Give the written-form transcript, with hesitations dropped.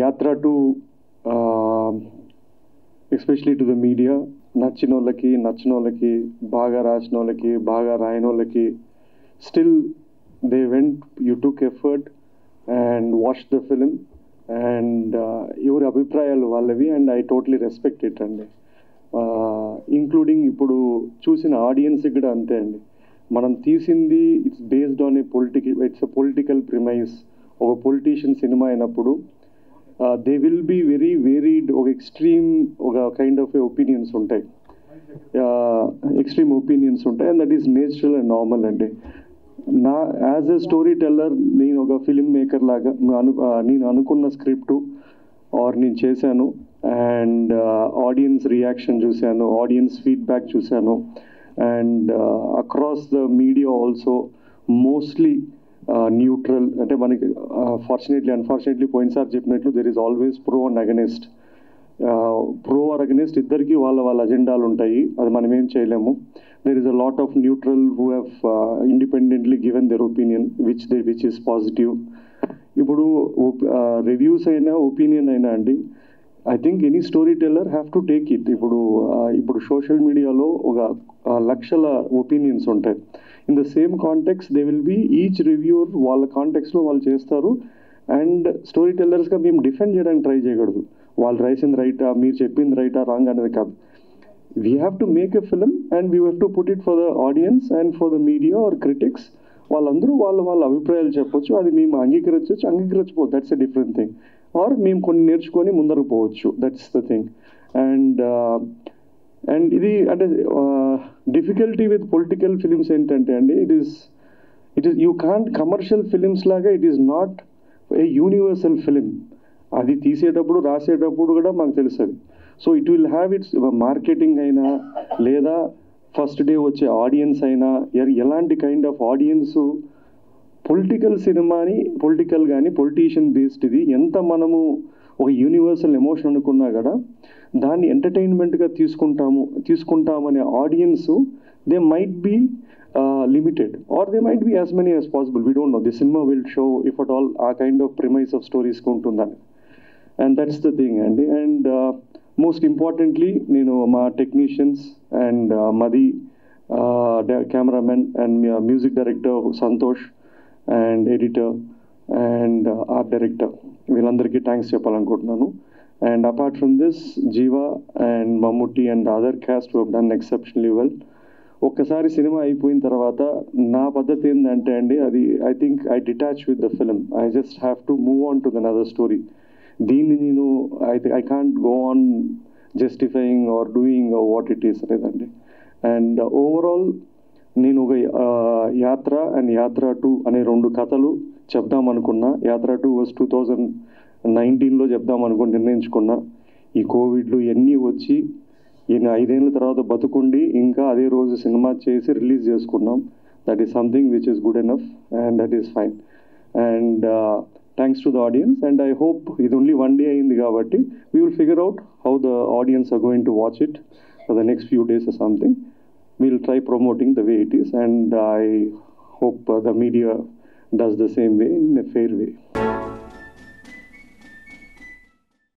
యాత్ర two especially to the media, నచ్చిన వాళ్ళకి బాగా రాసిన వాళ్ళకి బాగా రాయని వాళ్ళకి still they went, you took effort and watch the film and ఎవరి అభిప్రాయాలు వాళ్ళవి and I totally respect it అండి. ఇంక్లూడింగ్ ఇప్పుడు చూసిన ఆడియన్స్ కూడా అంతే అండి. మనం తీసింది it's based on it's a political premise. ఒక పొలిటీషియన్ సినిమా అయినప్పుడు they will be very varied, ఒక ఎక్స్ట్రీమ్ ఒక కైండ్ ఆఫ్ ఒపీనియన్స్ ఉంటాయి, ఎక్స్ట్రీమ్ ఒపీనియన్స్ ఉంటాయి and that is natural and normal అండి. యాజ్ ఎ స్టోరీ టెల్లర్ నేను ఒక ఫిల్మ్ మేకర్ లాగా నేను అనుకున్న స్క్రిప్టు ఆర్ నేను చేశాను అండ్ ఆడియన్స్ రియాక్షన్ చూశాను, ఆడియన్స్ ఫీడ్బ్యాక్ చూశాను and across the media also mostly neutral. అంటే మనకి అన్ఫార్చునేట్లీ పోయినసారి చెప్పినట్లు there is always pro and against. Pro or against ఇద్దరికి వాళ్ళ అజెండాలు ఉంటాయి, అది మనం ఏం చేయలేము. There is a lot of neutral who have independently given their opinion which is positive. ఇప్పుడు రివ్యూస్ అయినా ఒపీనియన్ అయినా అండి, I think any story teller have to take it. ఇప్పుడు సోషల్ మీడియాలో ఒక లక్షల ఒపీనియన్స్ ఉంటాయి. In the same context they will be each reviewer వాళ్ళ కాంటెక్స్లో వాళ్ళు చేస్తారు అండ్ స్టోరీ టెల్లర్స్గా మేము డిఫెండ్ చేయడానికి ట్రై చేయకూడదు. వాళ్ళు రాసింది రైటా, మీరు చెప్పింది రైటా, రాంగ్ అనేది కాదు. We have to make a film and we have to put it for the audience and for the media or critics. వాళ్ళందరూ వాళ్ళ అభిప్రాయాలు చెప్పొచ్చు, అది మేము అంగీకరించకపోవచ్చు, that's a different thing. Or మేము కొన్ని నేర్చుకొని ముందరకు పోవచ్చు, దట్స్ ద థింగ్. అండ్ ఇది అంటే డిఫికల్టీ విత్ పొలిటికల్ ఫిలిమ్స్ ఏంటంటే అండి, it is you can't commercial films లాగా it is not a universal film. అది తీసేటప్పుడు రాసేటప్పుడు కూడా మాకు తెలుస్తుంది. So it will have its marketing అయినా లేదా ఫస్ట్ డే వచ్చే ఆడియన్స్ అయినా ఎలాంటి కైండ్ ఆఫ్ ఆడియన్స్ పొలిటికల్ సినిమాని పొలిటీషియన్ బేస్డ్ ఇది ఎంత మనము ఒక యూనివర్సల్ ఎమోషన్ అనుకున్నా కూడా దాన్ని ఎంటర్టైన్మెంట్గా తీసుకుంటామనే audience they might be limited or they might be as many as possible. We don't know. The సినిమా will show if at all a kind of premise of స్టోరీస్కి ఉంటుందని. అండ్ దట్స్ ద థింగ్ అండి. And most importantly నేను మా technicians and Madhi cameraman and music director Santosh and editor and art director వీళ్ళందరికీ thanks చెప్పాలనుకుంటున్నాను. And apart from this Jiiva and Mammootty and other cast who have done exceptionally well. ఒక్కసారి సినిమా అయిపోయిన తర్వాత నా పద్ధతి ఏంటంటే అండి, అది I think I detach with the film. I just have to move on to another story. దీన్ని నేను I can't go on justifying or doing what it is అనేదండి. అండ్ ఓవరాల్ నేను ఒక యాత్ర అండ్ యాత్ర 2 అనే 2 కథలు చెప్దామనుకున్నా. యాత్ర 2 వాజ్ 2019లో చెప్దామనుకుని నిర్ణయించుకున్నా. ఈ కోవిడ్లు ఇవన్నీ వచ్చి 5 ఏళ్ళ తర్వాత బతుకుండి ఇంకా అదే రోజు సినిమా చేసి రిలీజ్ చేసుకున్నాం. That is something which is good enough and that is fine. And thanks to the audience and I hope ఇది ఓన్లీ 1 day అయింది కాబట్టి we will figure out how the audience are going to watch it for the next few days or something. We'll try promoting the way it is and I hope the media does the same way in a fair way.